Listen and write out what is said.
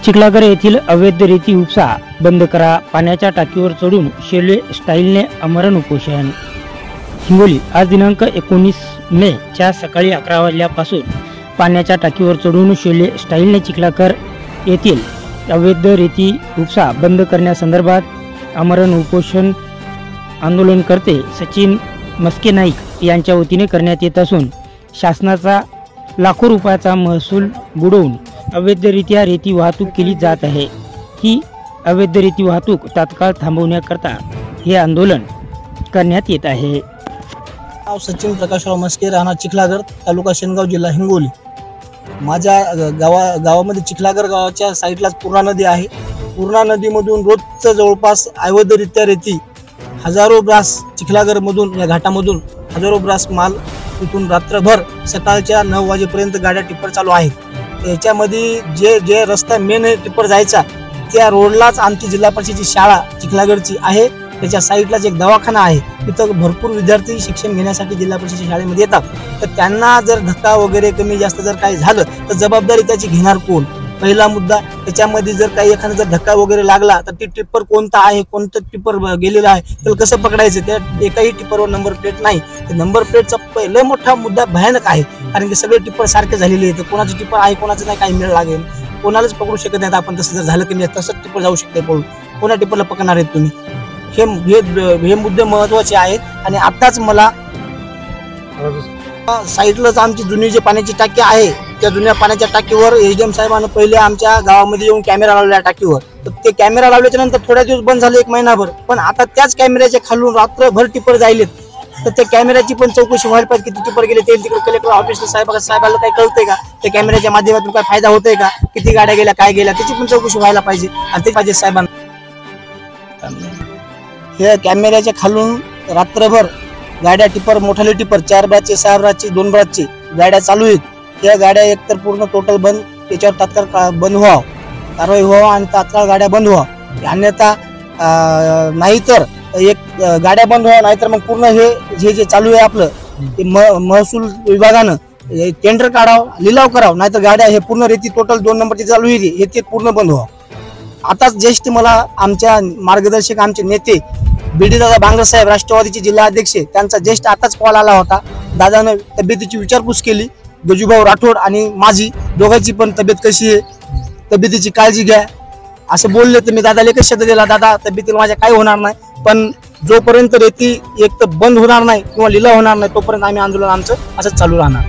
चिखलागर येथील अवैध रेती उपसा बंद करा, पाण्याच्या टाकीवर चढून शेले स्टाईलने आमरण उपोषण। हिंगोली आज दिनांक 19 मे च्या सकाळी 11 वाजल्यापासून पाण्याच्या टाकीवर चढून शेले स्टाईलने चिखलागर येथील अवैध रेती उपसा बंद करण्यासंदर्भात आमरण उपोषण आंदोलनकर्ते सचिन मस्के नाईक यांच्या वतीने करण्यात येत असून शासनाचा लाखो रुपयाचा महसूल बुडवून अवैधरित्या रेती वाहतूक केली जात आहे। ही अवैध रेती वाहतूक तात्काळ थांबवण्याकरता हे आंदोलन करण्यात येत आहे। नाव सचिन प्रकाशराव मस्के, राहणार चिखलागर, तालुका शेनगाव, जिल्हा हिंगोली। माझ्या गावामध्ये चिखलागर गावाच्या साईडलाच पूर्णा नदी आहे। पूर्णा नदीमधून रोजचं जवळपास अवैधरित्या रेती हजारो ब्रास चिखलागरमधून या घाटामधून हजारो ब्रास माल इथून रात्रभर सकाळच्या 9 वाजेपर्यंत गाड्या टिप्पर चालू आहेत। याच्यामध्ये जे रस्ता मेन टिप्पर जायचा त्या रोडलाच आमची जिल्हा परिषदेची शाळा चिखलागरची आहे। त्याच्या साईडलाच एक दवाखाना आहे। तिथं भरपूर विद्यार्थी शिक्षण घेण्यासाठी जिल्हा परिषदेच्या शाळेमध्ये येतात। तर त्यांना जर धक्का वगैरे कमी जास्त जर काही झालं तर जबाबदारी त्याची घेणार कोण? पहिला मुद्दा। त्याच्यामध्ये जर काही एखादा जर धक्का वगैरे लागला तर ती टिप्पर कोणता आहे, कोणतं टिप्पर गेलेलं आहे, त्याला कसं पकडायचं? त्या एकाही टिप्परवर नंबर प्लेट नाही। तर नंबर प्लेटचा पहिला मोठा मुद्दा भयानक आहे, कारण की सगळे टिप्पर सारखे झालेले आहेत। कोणाचं टिप्पर आहे कोणाचं नाही काही मेळ लागेल, कोणालाच पकडू शकत नाही। आपण तसं जर झालं की तसंच टिप्पर जाऊ शकते पळून, कोणा टिप्परला पकडणार आहेत तुम्ही? हे मुद्दे महत्वाचे आहेत। आणि आताच मला साईडलाच आमची जुनी जी पाण्याची टाकी आहे त्या जुन्या पाण्याच्या टाकीवर एसडीएम साहेबांना पहिले आमच्या गावामध्ये येऊन कॅमेरा लावला टाकीवर। तर ते कॅमेरा लावल्याच्या नंतर थोड्या दिवस बंद झाले, 1 महिनाभर। पण आता त्याच कॅमेऱ्याच्या खालून रात्रभर टिप्पर जायलेत। तर त्या कॅमेऱ्याची पण चौकशी व्हायला पाहिजे, किती टिप्पर गेले ते तिकडे कलेक्टर ऑफिसला साहेबाला काही कळतंय का? त्या कॅमेऱ्याच्या माध्यमातून काय फायदा होतोय का? किती गाड्या गेल्या, काय गेल्या, त्याची पण चौकशी व्हायला पाहिजे। आणि ते पाहिजे साहेबांना। हे कॅमेऱ्याच्या खालून रात्रभर गाड्या टिप्पर, मोठाले टिप्पर 4 ब्रासचे, 6 ब्रासचे, 2 ब्रासचे गाड्या चालू आहेत। त्या गाड्या एकतर पूर्ण टोटल बंद, त्याच्यावर तात्काळ बंद व्हावं, कारवाई व्हावं आणि तात्काळ गाड्या बंद व्हावं। अन्यथा नाहीतर एक गाड्या बंद व्हावं, नाहीतर मग पूर्ण हे जे चालू आहे आपलं ते महसूल विभागानं टेंडर काढावं, लिलाव करावं, नाहीतर गाड्या हे पूर्ण रेती टोटल 2 नंबरची चालू आहे हे ते पूर्ण बंद व्हावं। आताच ज्येष्ठ मला आमच्या मार्गदर्शक आमचे नेते बीडी दादा भांगरे साहेब, राष्ट्रवादीचे जिल्हा अध्यक्ष, त्यांचा ज्येष्ठ आताच कॉल आला होता। दादानं तब्येतीची विचारपूस केली, गजूभाऊ राठोड आणि माझी दोघांची पण तब्येत कशी आहे, तब्येतीची काळजी घ्या असं बोलले। तर मी दादाला एकच शब्द दिला, दादा तब्येतीला माझ्या काही होणार नाही, पण जोपर्यंत रेती एक तर बंद होणार नाही किंवा लिलाव होणार नाही तोपर्यंत आम्ही आंदोलन आमचं असंच चालू राहणार।